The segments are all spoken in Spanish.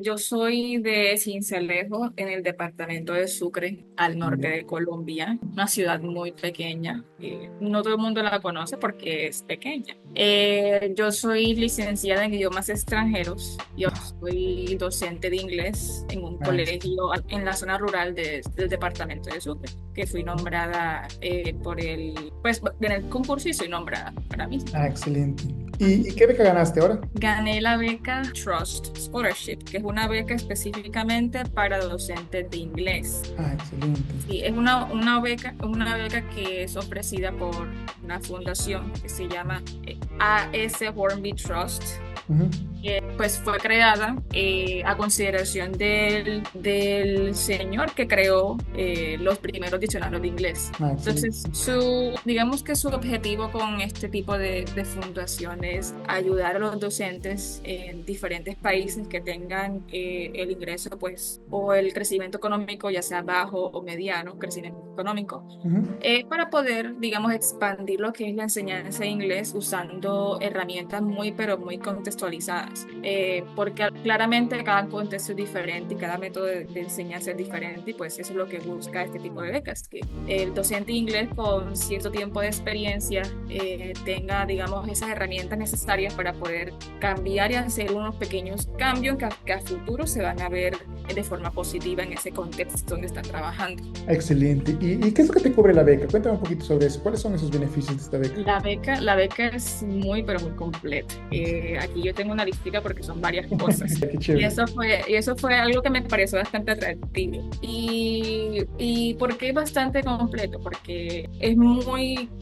Yo soy de Sincelejo, en el departamento de Sucre, al norte de Colombia, una ciudad muy pequeña. No todo el mundo la conoce porque es pequeña. Yo soy licenciada en idiomas extranjeros. Yo soy docente de inglés en un Ah, colegio en la zona rural del departamento de Sucre, que fui nombrada pues en el concurso y soy nombrada para mí. excelente. ¿Y qué beca ganaste ahora? Gané la beca Trust Scholarship, que es una beca específicamente para docentes de inglés. Excelente. Sí, es una beca que es ofrecida por una fundación que se llama A.S. Hornby Trust, Ujú. que pues fue creada a consideración del señor que creó los primeros diccionarios de inglés. Excelente. Entonces, digamos que su objetivo con este tipo de fundación es ayudar a los docentes en diferentes países que tengan el ingreso, pues, o el crecimiento económico, ya sea bajo o mediano, crecimiento económico, Ujú. para poder, digamos, expandir lo que es la enseñanza de inglés usando herramientas pero muy contextualizadas, porque claramente cada contexto es diferente y cada método de enseñanza es diferente, y pues eso es lo que busca este tipo de becas, que el docente de inglés con cierto tiempo de experiencia tenga, digamos, esas herramientas necesarias para poder cambiar y hacer unos pequeños cambios que a futuro se van a ver de forma positiva en ese contexto donde están trabajando. Excelente. ¿Y qué es lo que te cubre la beca? Cuéntame un poquito sobre eso. ¿Cuáles son esos beneficios de esta beca? La beca es muy, pero muy completa. Aquí yo tengo una listica porque son varias cosas. Qué Y chévere. eso fue algo que me pareció bastante atractivo. ¿Y por qué bastante completo? Porque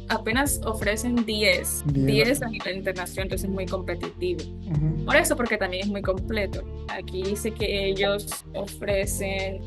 apenas ofrecen 10 Bien. 10 a nivel internacional, entonces es muy competitivo. Ujú. Por eso, porque también es muy completo. Aquí dice que ellos ofrecen,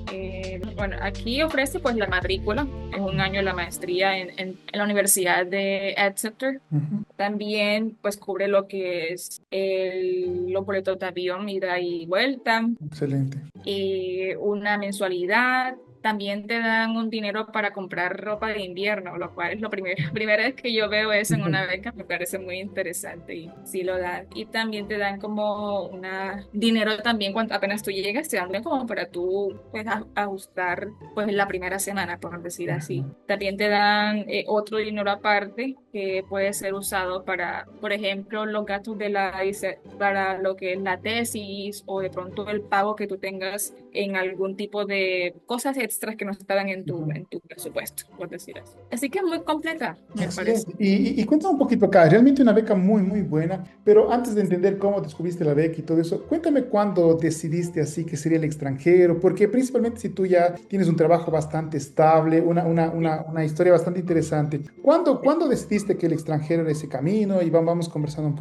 bueno, aquí ofrece pues la matrícula, es un año la maestría en la Universidad de Exeter. Ujú. También pues cubre lo que es los boletos de avión, ida y vuelta, Excelente. y una mensualidad. También te dan un dinero para comprar ropa de invierno, lo cual es primera vez que yo veo eso en una beca, me parece muy interesante y sí lo dan. Y también te dan como dinero también cuando apenas tú llegas, te dan como para tú pues, ajustar pues la primera semana, por decir así. Ujú. También te dan otro dinero aparte que puede ser usado para, por ejemplo, los gastos para lo que es la tesis, o de pronto el pago que tú tengas en algún tipo de cosas extras que no estaban en tu, Ujú. en tu presupuesto, por decir así. Así que es muy completa, me parece. Excelente. Y cuéntame un poquito acá, realmente una beca muy, muy buena, pero antes de entender cómo descubriste la beca y todo eso, cuéntame cuándo decidiste así que sería el extranjero, porque principalmente si tú ya tienes un trabajo bastante estable, una historia bastante interesante, ¿cuándo decidiste que el extranjero era ese camino? Y vamos conversando un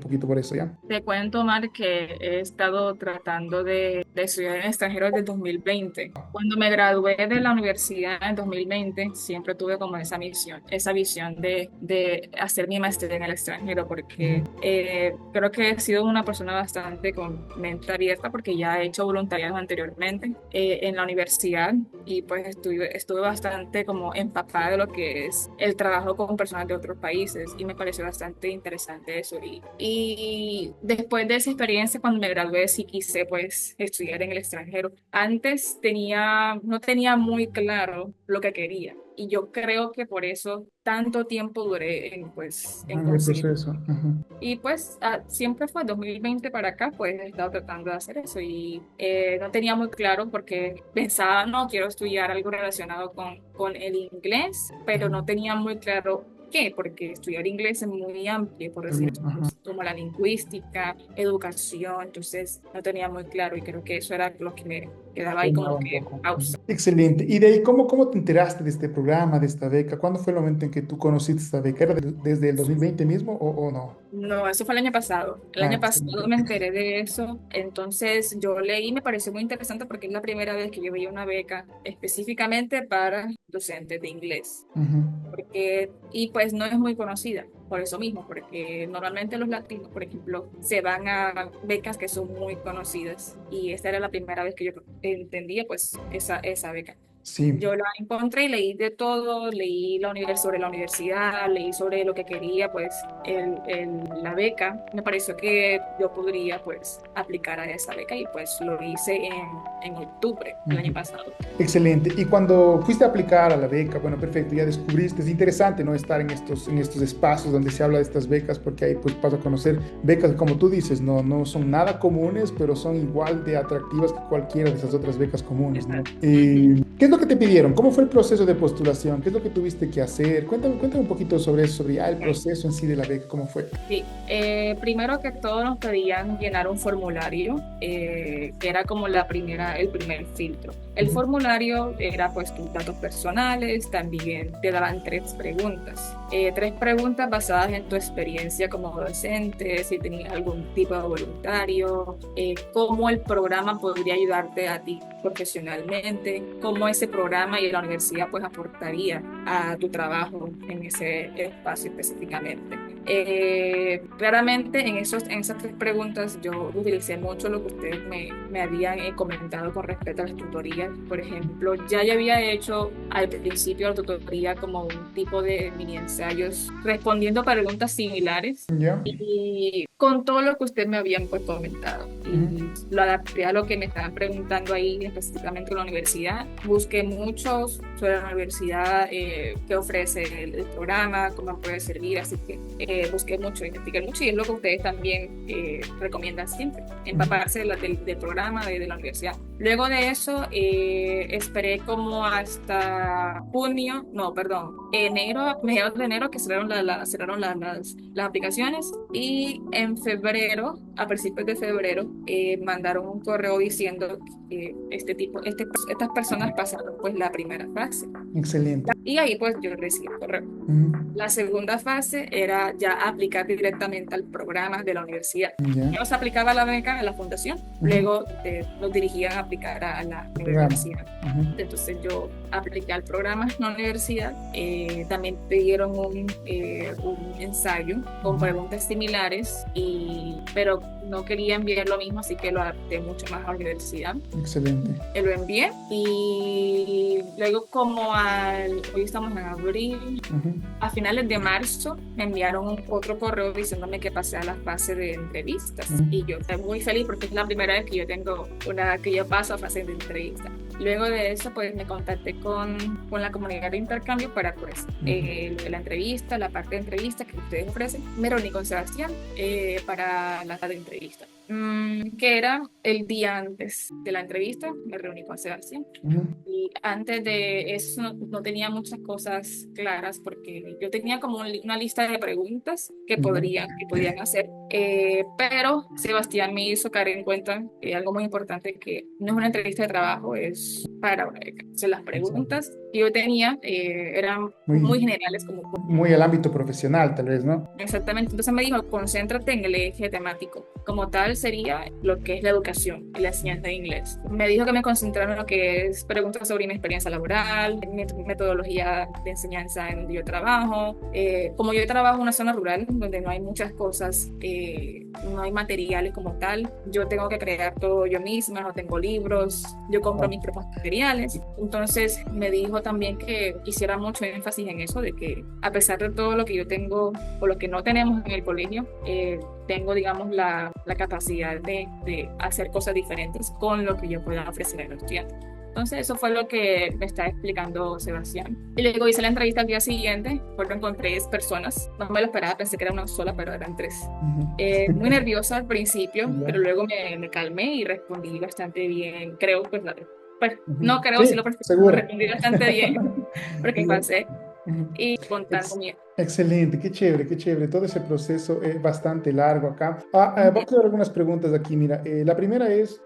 poquito por eso, ¿ya? Te cuento, Mar, que he estado tratando de estudiar en el extranjero desde el 2020. Cuando me gradué de la universidad en 2020, siempre tuve como esa visión de hacer mi maestría en el extranjero, porque Ujú. creo que he sido una persona bastante con mente abierta, porque ya he hecho voluntariado anteriormente en la universidad, y pues estuve bastante como empapada de lo que es el trabajo con personas de otros países, y me pareció bastante interesante eso. Y después de esa experiencia, cuando me gradué, sí quise pues estudiar en el extranjero. Antes no tenía muy claro lo que quería. Y yo creo que por eso tanto tiempo duré en En el conseguir. proceso. Ujú. Y pues siempre fue 2020 para acá, pues he estado tratando de hacer eso, y no tenía muy claro porque pensaba, no, quiero estudiar algo relacionado con el inglés, pero no Ujú. tenía muy claro qué, porque estudiar inglés es muy amplio, por decir, También, ajá. como la lingüística, educación, entonces no tenía muy claro, y creo que eso era lo que me quedaba ahí Frenaba como un que poco. Ujú. pausa. Excelente. Y de ahí, ¿cómo te enteraste de este programa, de esta beca? ¿Cuándo fue el momento en que tú conociste esta beca? ¿Era desde el 2020 mismo o no? No, eso fue el año pasado. El año pasado Excelente. me enteré de eso, entonces yo leí, me pareció muy interesante porque es la primera vez que yo veía una beca específicamente para docentes de inglés, Ujú. y pues no es muy conocida por eso mismo, porque normalmente los latinos, por ejemplo, se van a becas que son muy conocidas, y esta era la primera vez que yo entendía pues esa beca. Sí. Yo la encontré y leí de todo, leí sobre la universidad, leí sobre lo que quería, pues la beca. Me pareció que yo podría pues aplicar a esa beca y pues lo hice en octubre del año Ujú. pasado. Excelente. Y cuando fuiste a aplicar a la beca, bueno, perfecto, ya descubriste, es interesante, ¿no? Estar en estos espacios donde se habla de estas becas, porque ahí pues vas a conocer becas, como tú dices, no, no son nada comunes, pero son igual de atractivas que cualquiera de esas otras becas comunes, ¿no? Exacto. Ujú. ¿Qué es lo que te pidieron? ¿Cómo fue el proceso de postulación? ¿Qué es lo que tuviste que hacer? Cuéntame un poquito sobre eso, sobre ya el Ok. proceso en sí de la beca, ¿cómo fue? Sí, primero que todo nos pedían llenar un formulario, que era como el primer filtro. El Ujú. formulario era pues tus datos personales, también te daban tres preguntas basadas en tu experiencia como docente, si tenías algún tipo de voluntario, cómo el programa podría ayudarte a ti profesionalmente, cómo ese programa y la universidad pues aportaría a tu trabajo en ese espacio específicamente. Claramente en esas tres preguntas yo utilicé mucho lo que ustedes me habían comentado con respecto a las tutorías. Por ejemplo, ya había hecho al principio la tutoría como un tipo de mini ensayos respondiendo a preguntas similares ¿Ya? y con todo lo que ustedes me habían pues comentado. Ujú. Y lo adapté a lo que me estaban preguntando ahí específicamente en la universidad. Busqué muchos sobre la universidad, qué ofrece el programa, cómo puede servir, así que busqué mucho, investigué mucho y es lo que ustedes también recomiendan siempre, Ujú. empaparse del programa de la universidad. Luego de eso, esperé como hasta junio, no, perdón, enero, mediados de enero que cerraron las aplicaciones y en febrero, a principios de febrero, mandaron un correo diciendo que estas personas pasaron pues la primera fase Excelente. y ahí pues yo recibí el correo. Ujú. La segunda fase era ya aplicar directamente al programa de la universidad. Ya. Primero se aplicaba la beca en la fundación, Ujú. luego los dirigían a aplicar a la El programa. universidad. Ujú. Entonces yo apliqué al programa en la universidad. También pidieron un ensayo con Ujú. preguntas similares, pero no quería enviar lo mismo, así que lo adapté mucho más a la universidad. Excelente. Lo envié y luego hoy estamos en abril, Ujú. a finales de marzo me enviaron otro correo diciéndome que pasé a la fase de entrevistas Ujú. y yo estoy muy feliz porque es la primera vez que yo paso a fase de entrevista. Luego de eso pues me contacté con la comunidad de intercambio para pues Ujú. la entrevista, la parte de entrevista que ustedes ofrecen. Me reuní con Sebastián para la de entrevista. Que era el día antes de la entrevista, me reuní con Sebastián. Ujú. Y antes de eso no tenía muchas cosas claras porque yo tenía como una lista de preguntas Ya. que podían hacer, pero Sebastián me hizo caer en cuenta algo muy importante, que no es una entrevista de trabajo, es para una beca. O sea, las Exacto. preguntas que yo tenía eran muy Muy, generales, como muy al ámbito profesional, tal vez, ¿no? exactamente. Entonces me dijo, concéntrate en el eje temático. Como tal sería lo que es la educación y la enseñanza de inglés. Me dijo que me concentrara en lo que es preguntas sobre mi experiencia laboral, metodología de enseñanza en donde yo trabajo. Como yo trabajo en una zona rural donde no hay muchas cosas, no hay materiales como tal, yo tengo que crear todo yo misma, no tengo libros, yo compro Ah. mis propios materiales. Entonces me dijo también que hiciera mucho énfasis en eso, de que a pesar de todo lo que yo tengo o lo que no tenemos en el colegio, tengo, digamos, la capacidad de hacer cosas diferentes con lo que yo pueda ofrecer a los estudiantes. Entonces, eso fue lo que me está explicando Sebastián. Y luego hice la entrevista al día siguiente, fueron con tres personas. No me lo esperaba, pensé que era una sola, pero eran tres. Ujú. Muy nerviosa al principio, pero Ya. luego me calmé y respondí bastante bien. Creo, pues no Ujú. creo, Sí, sí lo seguro. respondí bastante bien, porque Ya. pasé Ujú. y contando Ex- miedo. Excelente, qué chévere, qué chévere. Todo ese proceso es bastante largo acá. Voy a hacer algunas preguntas aquí. Mira, la primera es,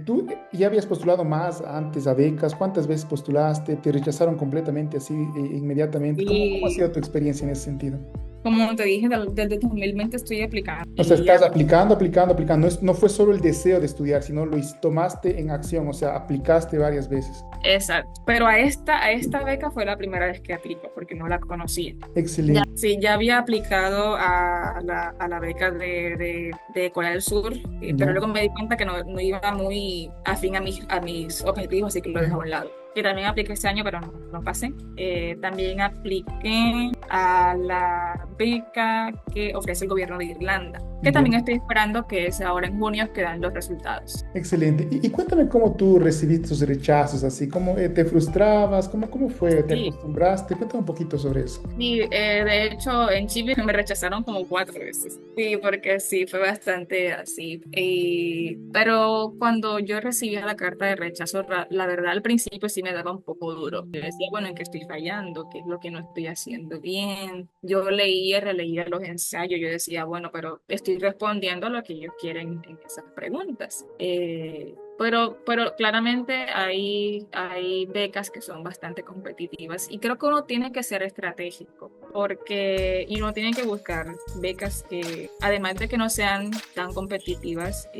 ¿tú ya habías postulado más antes a becas? ¿Cuántas veces postulaste? ¿Te rechazaron completamente así inmediatamente? ¿Cómo ha Y sido tu experiencia en ese sentido? como te dije, desde 2020 estoy aplicando O sea, y estás ya. aplicando, aplicando, aplicando. No, no fue solo el deseo de estudiar, sino tomaste en acción, o sea, aplicaste varias veces. Exacto. Pero a esta beca fue la primera vez que aplico porque no la conocía. Ya, Excelente. sí, ya había aplicado a la beca de Corea del Sur, pero ¿Ya? luego me di cuenta que no iba muy afín a mis objetivos, así que lo dejé a Ujú. un lado. que también apliqué este año, pero no pasé. También apliqué a la beca que ofrece el gobierno de Irlanda, que Ya. también estoy esperando que es ahora en junio que dan los resultados. Excelente. Y cuéntame cómo tú recibiste esos rechazos, así, cómo te frustrabas, cómo fue, te Sí, acostumbraste. Cuéntame un poquito sobre eso. sí, de hecho en Chile me rechazaron como 4 veces. Sí, porque sí, fue bastante así. Pero cuando yo recibí la carta de rechazo, la verdad al principio sí me daba un poco duro. Yo decía, bueno, ¿en qué estoy fallando? ¿Qué es lo que no estoy haciendo bien? Yo leía, releía los ensayos, yo decía, bueno, pero estoy respondiendo a lo que ellos quieren en esas preguntas. Pero claramente hay becas que son bastante competitivas y creo que uno tiene que ser estratégico y uno tiene que buscar becas que, además de que no sean tan competitivas,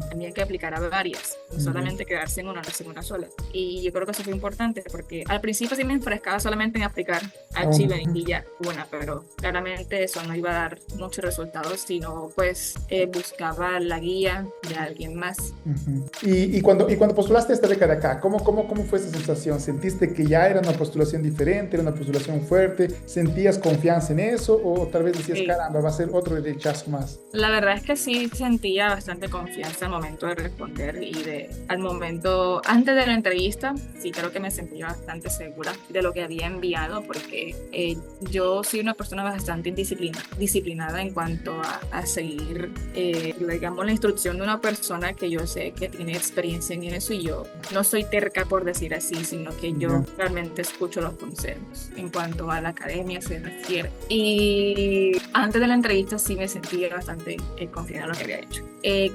también hay que aplicar a varias, no Ya. solamente quedarse en una sola. Y yo creo que eso fue importante porque al principio sí me enfrescaba solamente en aplicar Ah, a bueno. Chile y ya, bueno, pero claramente eso no iba a dar muchos resultados, sino pues buscaba la guía de alguien más. Ujú. Y cuando postulaste esta beca de acá, ¿cómo fue esa sensación? ¿Sentiste que ya era una postulación diferente, era una postulación fuerte? ¿Sentías confianza en eso? ¿O tal vez decías, Sí. caramba, va a ser otro rechazo más? La verdad es que sí sentía bastante confianza al momento de responder al momento, antes de la entrevista, sí creo que me sentía bastante segura de lo que había enviado porque yo soy una persona bastante disciplinada en cuanto a seguir, digamos, la instrucción de una persona que yo sé que tiene experiencia en eso y yo no soy terca por decir así, sino que yo Ya. realmente escucho los consejos en cuanto a la academia se refiere. Y antes de la entrevista sí me sentía bastante confiada en lo que había hecho.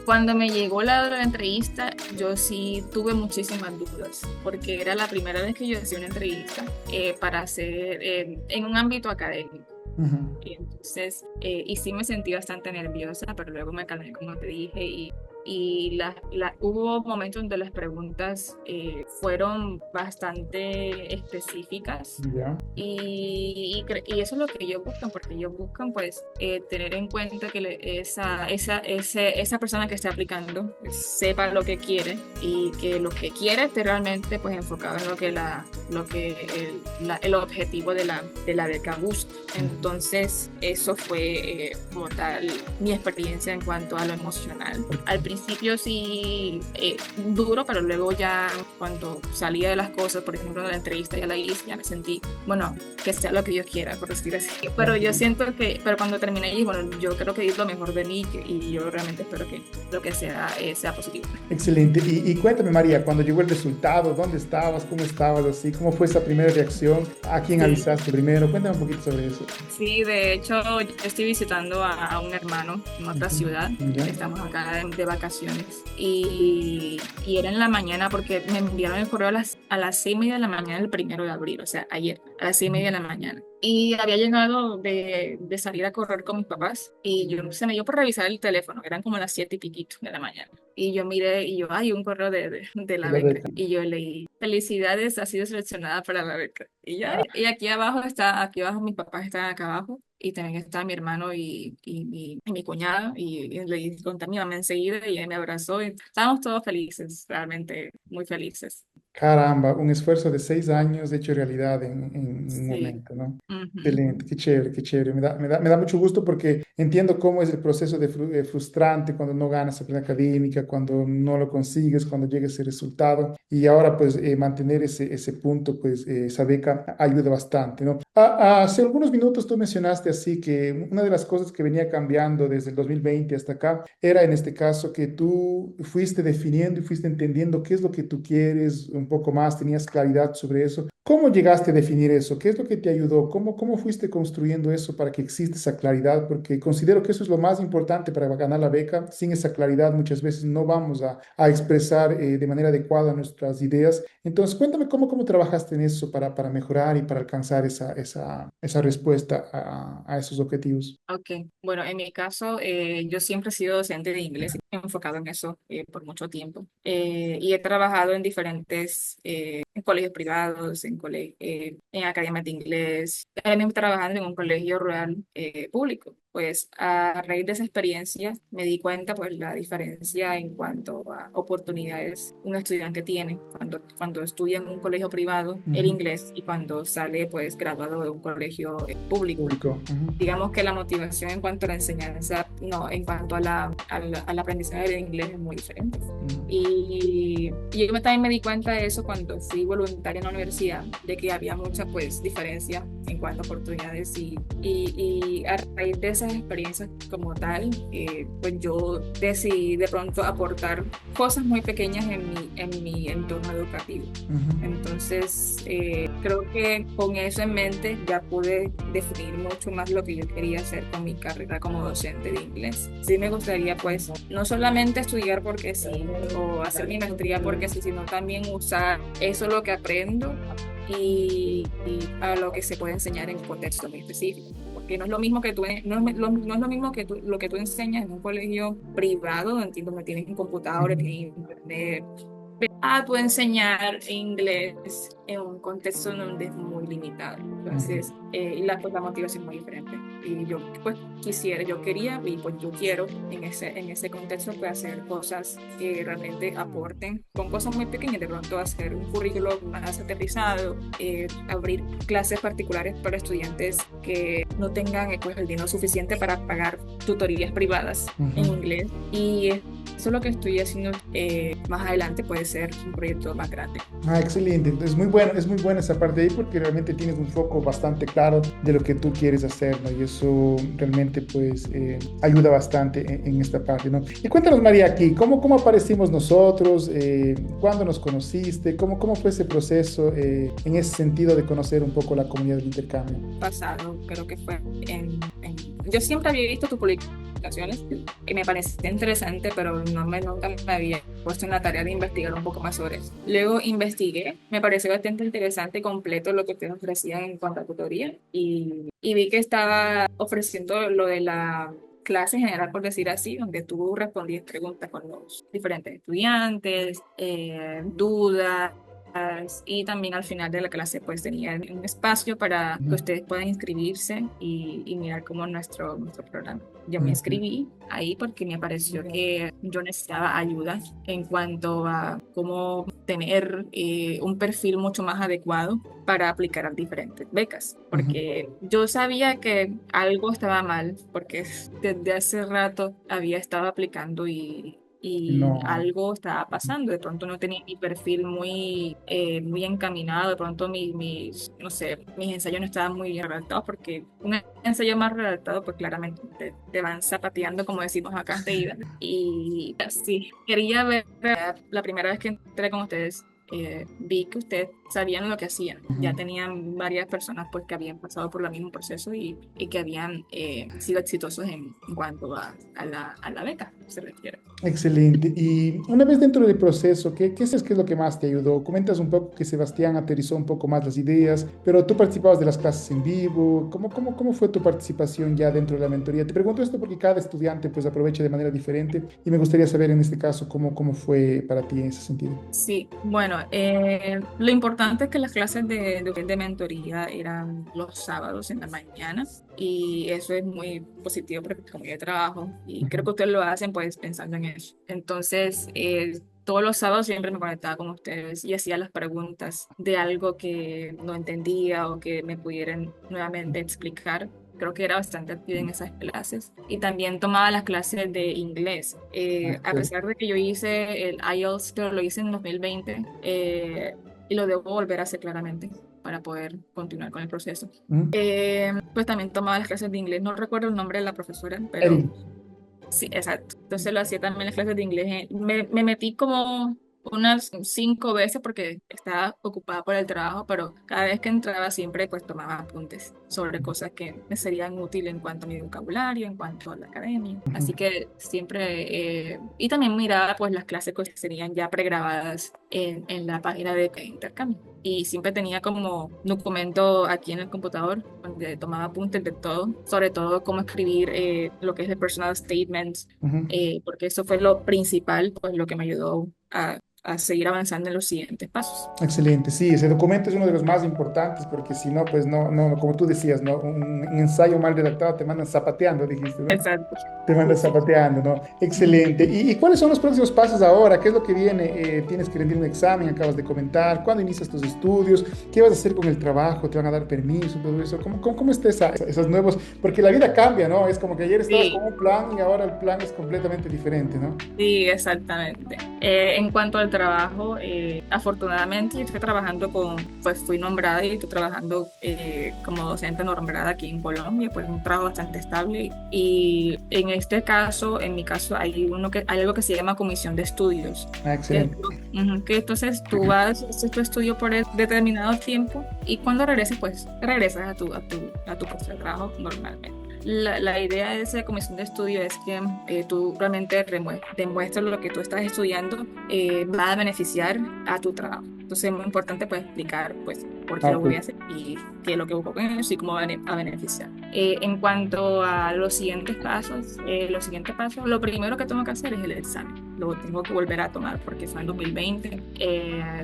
Cuando me llegó la hora de la entrevista, yo sí tuve muchísimas dudas, porque era la primera vez que yo hacía una entrevista para hacer en un ámbito académico. Ujú. Y entonces, y sí me sentí bastante nerviosa, pero luego me calmé, como te dije, hubo momentos donde las preguntas fueron bastante específicas Ya. y eso es lo que ellos buscan, porque ellos buscan pues tener en cuenta que esa persona que está aplicando pues, sepa lo que quiere y que lo que quiere esté realmente pues enfocado en el objetivo de la beca busca. Ujú. Entonces, eso fue como tal mi experiencia en cuanto a lo emocional. Al principio sí duro, pero luego ya cuando salía de las cosas, por ejemplo, en la entrevista ya la hice, ya me sentí, bueno, que sea lo que yo quiera, por decir así. Pero yo siento pero cuando terminé, y bueno, yo creo que di lo mejor de mí y yo realmente espero que lo que sea positivo. Excelente. Y cuéntame, María, cuando llegó el resultado, ¿dónde estabas? ¿Cómo estabas? Así, ¿cómo fue esa primera reacción? ¿A quién Sí. avisaste primero? Cuéntame un poquito sobre eso. Sí, de hecho, yo estoy visitando a un hermano en otra Ujú. ciudad. Ya. Estamos acá de vacaciones. Y era en la mañana porque me enviaron el correo a las 6:30 de la mañana el 1 de abril, o sea, ayer, a las 6:30 de la mañana. Y había llegado de salir a correr con mis papás y se me dio por revisar el teléfono, eran como las 7 y piquito de la mañana. Y yo miré y hay un correo de De la la beca. beca. Y yo leí, felicidades, ha sido seleccionada para la beca. Y ya, Ah, y aquí abajo mis papás están acá abajo. Y también está mi hermano y mi cuñada. Y le conté a mi mamá enseguida y ella me abrazó. Y estábamos todos felices, realmente muy felices. caramba, un esfuerzo de 6 años hecho realidad en un Sí. momento, ¿no? Ujú. Excelente, qué chévere, qué chévere. Me da mucho gusto porque entiendo cómo es el proceso frustrante cuando no ganas la plena académica, cuando no lo consigues, cuando llega ese resultado. Y ahora, pues, mantener ese punto, pues, esa beca ayuda bastante, ¿no? Hace algunos minutos tú mencionaste así que una de las cosas que venía cambiando desde el 2020 hasta acá era en este caso que tú fuiste definiendo y fuiste entendiendo qué es lo que tú quieres un poco más, tenías claridad sobre eso. ¿Cómo llegaste a definir eso? ¿Qué es lo que te ayudó? ¿Cómo fuiste construyendo eso para que exista esa claridad? Porque considero que eso es lo más importante para ganar la beca. Sin esa claridad muchas veces no vamos a expresar de manera adecuada nuestras ideas. Entonces, cuéntame cómo trabajaste en eso para mejorar y para alcanzar esa respuesta a esos objetivos. Ok, bueno, en mi caso, yo siempre he sido docente de inglés, enfocado en eso por mucho tiempo. Y he trabajado en diferentes en colegios privados, en academias de inglés, ahora mismo trabajando en un colegio rural público. pues a raíz de esa experiencia me di cuenta pues la diferencia en cuanto a oportunidades un estudiante tiene cuando estudia en un colegio privado el Ujú. inglés y cuando sale pues graduado de un colegio público. Público. Ujú. Digamos que la motivación en cuanto a la enseñanza, no, en cuanto a al aprendizaje del inglés es muy diferente. Ujú. Y yo también me di cuenta de eso cuando fui voluntaria en la universidad, de que había mucha pues diferencia en cuanto a oportunidades y a raíz de esas experiencias como tal, pues yo decidí de pronto aportar cosas muy pequeñas en mi entorno educativo. Ujú. Entonces, creo que con eso en mente ya pude definir mucho más lo que yo quería hacer con mi carrera como docente de inglés. Sí me gustaría, pues, no solamente estudiar porque sí, o hacer mi maestría porque sí, sino también usar eso lo que aprendo y a lo que se puede enseñar en un contexto muy específico. Porque no es lo mismo que no es lo mismo que lo que tú enseñas en un colegio privado, donde tienes un computador, Ujú. tienes internet, a tu enseñar inglés en un contexto donde es muy limitado. Ujú. Entonces, pues, la motivación es muy diferente. Y yo pues yo quería y pues yo quiero en ese contexto pues hacer cosas que realmente aporten, con cosas muy pequeñas, de pronto hacer un currículo más aterrizado, abrir clases particulares para estudiantes que no tengan pues, el dinero suficiente para pagar tutorías privadas en Ujú. inglés. Y eso es lo que estoy haciendo. Más adelante puede ser un proyecto más grande. Ah, excelente. Entonces, es muy buena esa parte de ahí porque realmente tienes un foco bastante claro de lo que tú quieres hacer, ¿no? Y eso realmente, pues, ayuda bastante en esta parte, ¿no? Y cuéntanos, María, aquí, ¿cómo aparecimos nosotros? ¿Cuándo nos conociste? ¿Cómo fue ese proceso en ese sentido de conocer un poco la comunidad del intercambio? Pasado, creo que fue yo siempre había visto tus publicaciones y me parecía interesante, pero nunca me había puesto en la tarea de investigar un poco más sobre eso. Luego investigué, me pareció bastante interesante y completo lo que te ofrecían en cuanto a tutoría y vi que estaba ofreciendo lo de la clase general, por decir así, donde tú respondías preguntas con los diferentes estudiantes, dudas, y también al final de la clase pues tenían un espacio para que Ujú. ustedes puedan inscribirse y mirar como nuestro programa. Yo me Ujú. inscribí ahí porque me pareció que yo necesitaba ayuda en cuanto a cómo tener un perfil mucho más adecuado para aplicar a diferentes becas, Ujú. porque yo sabía que algo estaba mal, porque desde hace rato había estado aplicando y No. algo estaba pasando. De pronto no tenía mi perfil muy encaminado, de pronto no sé, mis ensayos no estaban muy bien redactados, porque un ensayo más redactado, pues claramente te van zapateando, como decimos acá, enseguida. Y sí, quería ver, la primera vez que entré con ustedes, vi que ustedes sabían lo que hacían. Ya Ujú. tenían varias personas pues que habían pasado por el mismo proceso y que habían sido exitosos en cuanto a la beca se refiere. Excelente. Y una vez dentro del proceso, ¿qué es lo que más te ayudó? Comentas un poco que Sebastián aterrizó un poco más las ideas, pero tú participabas de las clases en vivo. ¿Cómo fue tu participación ya dentro de la mentoría? Te pregunto esto porque cada estudiante pues aprovecha de manera diferente y me gustaría saber en este caso cómo fue para ti en ese sentido. Sí, bueno, lo importante es que las clases de mentoría eran los sábados en la mañana y eso es muy positivo porque como yo trabajo y creo Ujú. que ustedes lo hacen pues pensando en eso. Entonces, todos los sábados siempre me conectaba con ustedes y hacía las preguntas de algo que no entendía o que me pudieran nuevamente explicar. Creo que era bastante activa en esas clases y también tomaba las clases de inglés. Ah, A chévere. pesar de que yo hice el IELTS, pero lo hice en 2020 y lo debo volver a hacer claramente para poder continuar con el proceso. Ujú. Pues también tomaba las clases de inglés, no recuerdo el nombre de la profesora, pero Eri. sí, exacto. Entonces lo hacía también en las clases de inglés. Me metí como unas 5 veces porque estaba ocupada por el trabajo, pero cada vez que entraba siempre pues tomaba apuntes sobre cosas que me serían útiles en cuanto a mi vocabulario, en cuanto a la academia. Así que siempre, y también miraba pues las clases que serían ya pregrabadas en la página de intercambio. Y siempre tenía como documento aquí en el computador donde tomaba apuntes de todo, sobre todo cómo escribir lo que es el personal statement, Ujú. porque eso fue lo principal, pues lo que me ayudó a seguir avanzando en los siguientes pasos. Excelente, sí, ese documento es uno de los más importantes porque si no, pues no, como tú decías, ¿no? Un ensayo mal redactado te mandan zapateando, dijiste, ¿no? Exacto. Te Sí, mandas sí. zapateando, ¿no? Excelente. ¿Y cuáles son los próximos pasos ahora? ¿Qué es lo que viene? ¿Tienes que rendir un examen? Acabas de comentar. ¿Cuándo inicias tus estudios? ¿Qué vas a hacer con el trabajo? ¿Te van a dar permiso? Todo eso. ¿Cómo está esos nuevos? Porque la vida cambia, ¿no? Es como que ayer estabas con Sí, un plan y ahora el plan es completamente diferente, ¿no? sí, exactamente. En cuanto al trabajo, afortunadamente estoy trabajando pues fui nombrada y estoy trabajando como docente nombrada aquí en Colombia, pues un trabajo bastante estable. Y en este caso, en mi caso, hay algo que se llama comisión de estudios. Ah, Que, excelente. que entonces tú vas, haces tu estudio por determinado tiempo y cuando regreses, pues regresas a tu puesto de trabajo normalmente. La idea de esa comisión de estudio es que tú realmente demuestres lo que tú estás estudiando va a beneficiar a tu trabajo. Entonces es muy importante pues explicar pues por Ah, qué lo voy a ok. hacer y qué es lo que busco con eso y cómo va a beneficiar. En cuanto a los siguientes pasos, lo primero que tengo que hacer es el examen. Lo tengo que volver a tomar porque fue en 2020.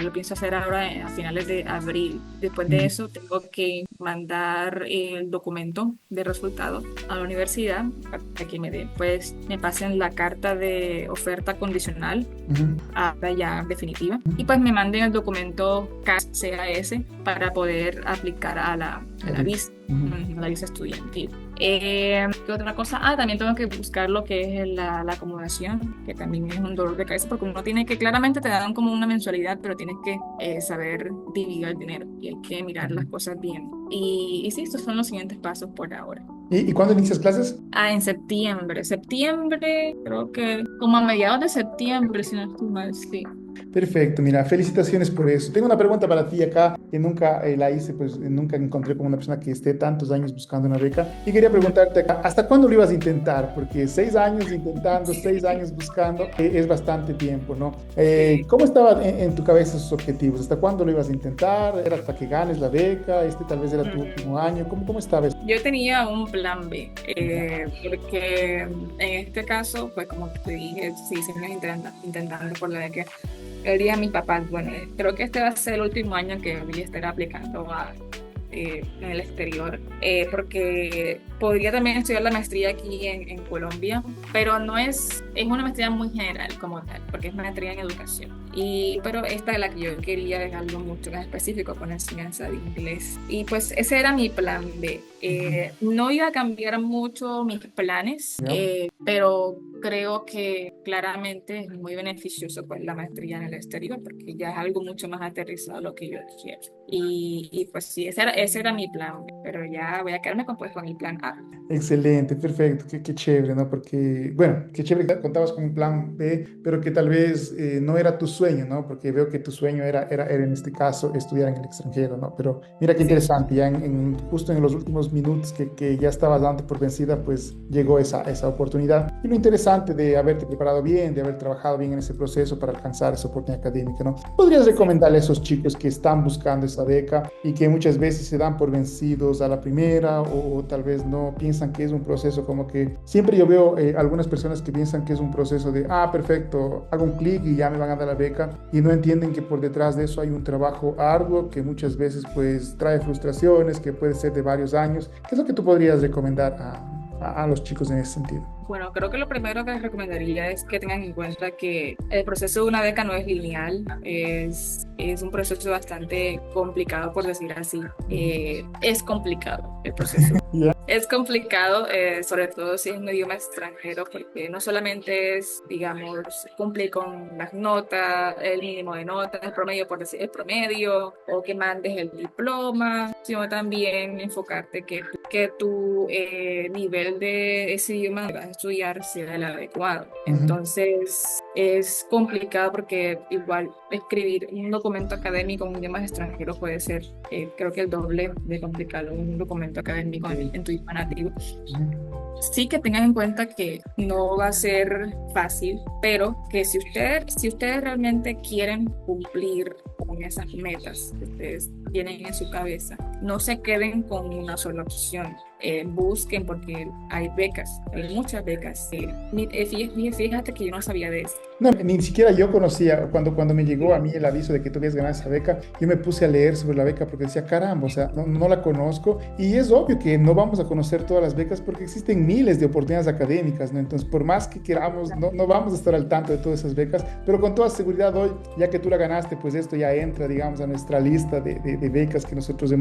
Lo pienso hacer ahora a finales de abril. Después de Mm, eso tengo que mandar el documento de resultados a la universidad para que pues, me pasen la carta de oferta condicional ujú, a ya definitiva y ujú. pues me manden el documento CAS para poder aplicar a la visa, Ujú. a la visa estudiantil. ¿Qué otra cosa? También tengo que buscar lo que es la acomodación, que también es un dolor de cabeza porque uno tiene que, claramente te dan como una mensualidad, pero tienes que saber dividir el dinero y hay que mirar las cosas bien. Y sí, estos son los siguientes pasos por ahora. ¿Y cuándo inicias clases? En septiembre. Septiembre, creo que como a mediados de septiembre, si no estoy mal, sí. Perfecto, mira, felicitaciones por eso. Tengo una pregunta para ti acá, que nunca la hice, pues nunca encontré como una persona que esté tantos años buscando una beca. Y quería preguntarte acá, ¿hasta cuándo lo ibas a intentar? Porque 6 años intentando, 6 años buscando, es bastante tiempo, ¿no? Sí. ¿Cómo estaba en tu cabeza esos objetivos? ¿Hasta cuándo lo ibas a intentar? ¿Era hasta que ganes la beca? ¿Este tal vez era tu último año? ¿Cómo estaba eso? Yo tenía un plan B, Ya. porque en este caso, pues como te dije, 6 años intentando por la beca. El día de mis papás, bueno, creo que este va a ser el último año que voy a estar aplicando en el exterior, porque podría también estudiar la maestría aquí en Colombia, pero no es una maestría muy general como tal, porque es maestría en educación. Pero esta es la que yo quería es algo mucho más específico con enseñanza de inglés. Y pues ese era mi plan B. Ujú. No iba a cambiar mucho mis planes, Ya. pero creo que claramente es muy beneficioso pues la maestría en el exterior, porque ya es algo mucho más aterrizado lo que yo quiero. Pues sí, ese era mi plan, pero ya voy a quedarme con el plan A. Excelente, perfecto, qué chévere, ¿no? Porque, bueno, qué chévere que contabas con un plan B, pero que tal vez no era tu sueño, ¿no? Porque veo que tu sueño era en este caso estudiar en el extranjero, ¿no? Pero mira qué Sí, interesante, ya justo en los últimos minutos que ya estabas dando por vencida, pues llegó esa oportunidad. Y lo interesante de haberte preparado bien, de haber trabajado bien en ese proceso para alcanzar esa oportunidad académica, ¿no? ¿Podrías sí. recomendarle a esos chicos que están buscando esa beca y que muchas veces se dan por vencidos a la primera o tal vez no piensan que es un proceso como que siempre yo veo algunas personas que piensan que es un proceso de, perfecto, hago un clic y ya me van a dar la beca y no entienden que por detrás de eso hay un trabajo arduo que muchas veces pues trae frustraciones, que puede ser de varios años? ¿Qué es lo que tú podrías recomendar a los chicos en ese sentido? Bueno, creo que lo primero que les recomendaría es que tengan en cuenta que el proceso de una beca no es lineal, es un proceso bastante complicado, por decir así. Es complicado el proceso. Ya. Es complicado, sobre todo si es un idioma extranjero, porque no solamente es, digamos, cumplir con las notas, el mínimo de notas, el promedio, por decir el promedio, o que mandes el diploma, sino también enfocarte que tu nivel de ese idioma que vas a estudiar sea el adecuado. Ujú. Entonces, es complicado porque igual escribir un documento académico en un idioma extranjero puede ser, creo que el doble de complicado un documento académico en tu idioma nativo. Ujú. Sí que tengan en cuenta que no va a ser fácil, pero que si ustedes realmente quieren cumplir con esas metas que ustedes tienen en su cabeza, no se queden con una sola opción. busquen porque hay becas, hay muchas becas. Fíjate que yo no sabía de eso. No, ni siquiera yo conocía, cuando me llegó a mí el aviso de que tú habías ganado esa beca, yo me puse a leer sobre la beca porque decía, caramba, o sea, no la conozco. Y es obvio que no vamos a conocer todas las becas porque existen miles de oportunidades académicas, ¿no? Entonces, por más que queramos, no vamos a estar al tanto de todas esas becas, pero con toda seguridad hoy, ya que tú la ganaste, pues esto ya entra, digamos, a nuestra lista de becas que nosotros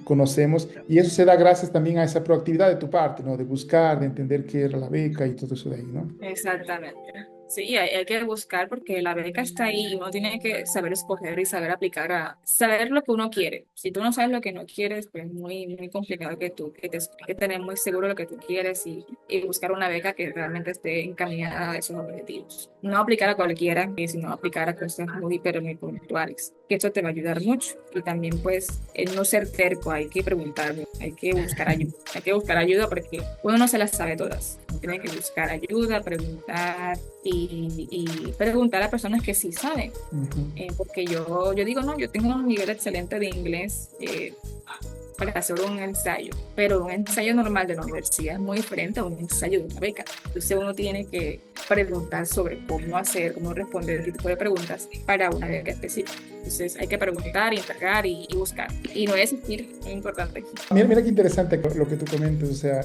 conocemos. Y eso se da gracias también a esa proactividad de tu parte, ¿no? De buscar, de entender qué era la beca y todo eso de ahí, ¿no? Exactamente. Sí, hay que buscar porque la beca está ahí y uno tiene que saber escoger y saber aplicar saber lo que uno quiere. Si tú no sabes lo que no quieres, pues es muy complicado que tener muy seguro lo que tú quieres y buscar una beca que realmente esté encaminada a esos objetivos. No aplicar a cualquiera, sino aplicar a cosas pero muy puntuales. Que eso te va a ayudar mucho. Y también, pues, el no ser terco, hay que preguntar, hay que buscar ayuda. Hay que buscar ayuda porque uno no se las sabe todas. Tiene que buscar ayuda, preguntar y preguntar a personas que sí saben. Ujú. Porque yo digo, no, yo tengo un nivel excelente de inglés para hacer un ensayo, pero un ensayo normal de la universidad es muy diferente a un ensayo de una beca. Entonces uno tiene que preguntar sobre cómo hacer, cómo responder este tipo de preguntas para una beca específica. Entonces hay que preguntar, indagar y buscar. Y no desistir, es importante. Mira qué interesante lo que tú comentas, o sea,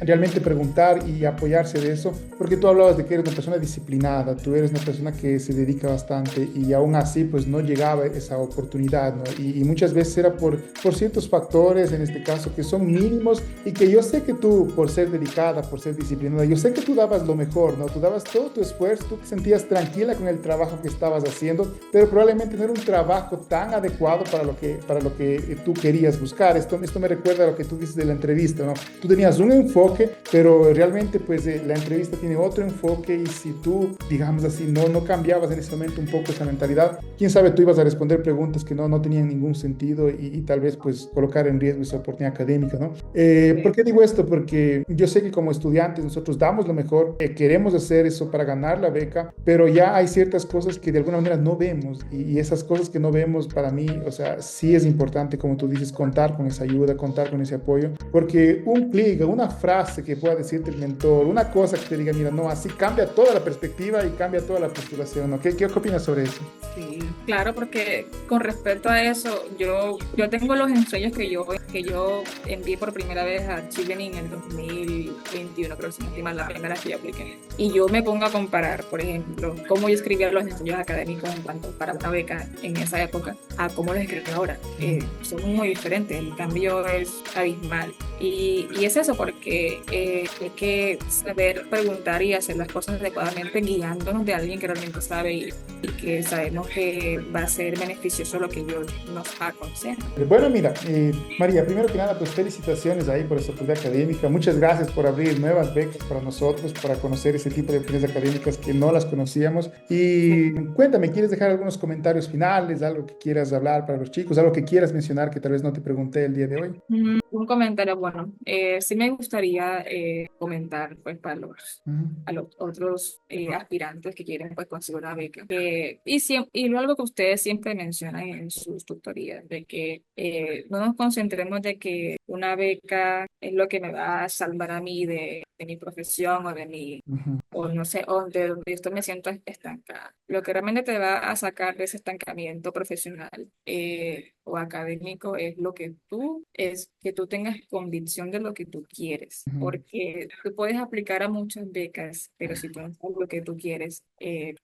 realmente preguntar y apoyarse de eso, porque tú hablabas de que eres una persona disciplinada, tú eres una persona que se dedica bastante y aún así pues no llegaba esa oportunidad, ¿no? Y muchas veces era por ciertos factores, en este caso, que son mínimos y que yo sé que tú, por ser dedicada, por ser disciplinada, yo sé que tú dabas lo mejor, ¿no? Tú dabas todo tu esfuerzo, tú te sentías tranquila con el trabajo que estabas haciendo, pero probablemente no era un trabajo tan adecuado para lo que tú querías buscar. Esto me recuerda a lo que tú dices de la entrevista, ¿no? Tú tenías un enfoque, pero realmente pues la entrevista tiene otro enfoque y si tú, digamos así, no cambiabas en ese momento un poco esa mentalidad, quién sabe, tú ibas a responder preguntas que no tenían ningún sentido y tal vez pues colocar en riesgo esa oportunidad académica, ¿no? ¿Por qué digo esto? Porque yo sé que como estudiantes nosotros damos lo mejor, queremos hacer eso para ganar la beca, pero ya hay ciertas cosas que de alguna manera no vemos y esas cosas que no vemos para mí, o sea, sí es importante, como tú dices, contar con esa ayuda, contar con ese apoyo, porque un clic, una frase que pueda decirte el mentor, una cosa que te diga, mira, no, así cambia toda la perspectiva y cambia toda la postulación, ¿no? ¿Qué opinas sobre eso? Sí, claro, porque con respecto a eso, yo tengo los ensayos que yo envié por primera vez a Chile en el 2021, creo que si no estoy mal, la primera que yo apliqué. Y yo me pongo a comparar, por ejemplo, cómo yo escribía los ensayos académicos en cuanto para una beca en esa época a cómo los escribo ahora. Son muy diferentes, el cambio es abismal. Y es eso, porque hay que saber preguntar y hacer las cosas adecuadamente guiándonos de alguien que realmente sabe y que sabemos que va a ser beneficioso lo que ellos nos aconsejan. Bueno, mira, María, primero que nada, pues felicitaciones ahí por esa oportunidad académica. Muchas gracias por abrir nuevas becas para nosotros, para conocer ese tipo de oportunidades académicas que no las conocíamos. Y cuéntame, ¿quieres dejar algunos comentarios finales, algo que quieras hablar para los chicos, algo que quieras mencionar que tal vez no te pregunté el día de hoy? Un comentario, bueno, sí me gustaría comentar pues Ujú, a los otros aspirantes que quieren pues conseguir una beca. Y algo que ustedes siempre mencionan en sus tutorías, de que no nos concentremos de que una beca es lo que me va a salvar a mí de mi profesión ujú. o no sé, o de donde yo estoy me siento estancada. Lo que realmente te va a sacar de ese estancamiento profesional o académico es que tú tengas convicción de lo que tú quieres, Ujú. porque tú puedes aplicar a muchas becas, pero si tú no sabes lo que tú quieres,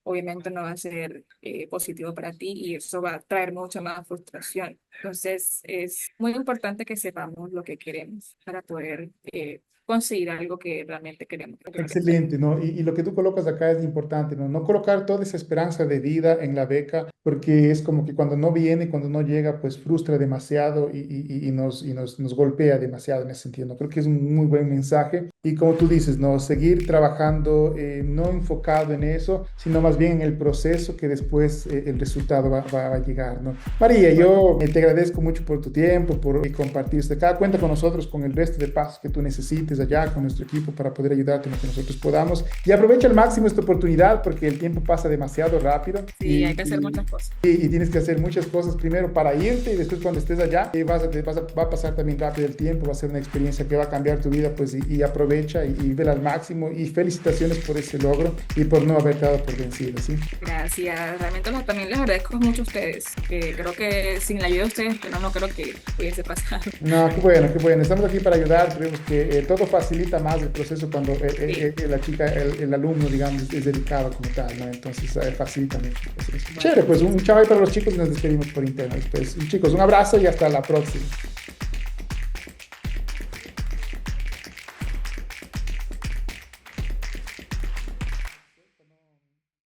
obviamente no va a ser positivo para ti y eso va a traer mucha más frustración. Entonces, es muy importante que sepamos lo que queremos para poder conseguir algo que realmente queremos. Excelente, ¿no? Y lo que tú colocas acá es importante, ¿no? No colocar toda esa esperanza de vida en la beca, porque es como que cuando no viene, cuando no llega, pues frustra demasiado y nos golpea demasiado en ese sentido, ¿no? Creo que es un muy buen mensaje. Y como tú dices, ¿no? Seguir trabajando, no enfocado en eso, sino más bien en el proceso que después el resultado va a llegar, ¿no? María, yo te agradezco mucho por tu tiempo, por compartirse acá. Cuenta con nosotros con el resto de pasos que tú necesites estés allá con nuestro equipo para poder ayudarte en lo que nosotros podamos. Y aprovecha al máximo esta oportunidad porque el tiempo pasa demasiado rápido. Sí, hay que hacer muchas cosas. Y tienes que hacer muchas cosas primero para irte y después cuando estés allá va a pasar también rápido el tiempo, va a ser una experiencia que va a cambiar tu vida, pues y aprovecha y vela al máximo y felicitaciones por ese logro y por no haber dado por vencido, ¿sí? Gracias. Realmente también les agradezco mucho a ustedes. Creo que sin la ayuda de ustedes, pero no creo que pudiese pasar. No, qué bueno, qué bueno. Estamos aquí para ayudar. Creemos que todo facilita más el proceso cuando Sí. la chica, el alumno, digamos, es dedicado como tal, ¿no? Entonces facilita mucho el proceso. Bueno, Chévere, pues un chavo ahí para los chicos y nos despedimos por interno. Pues, chicos, un abrazo y hasta la próxima.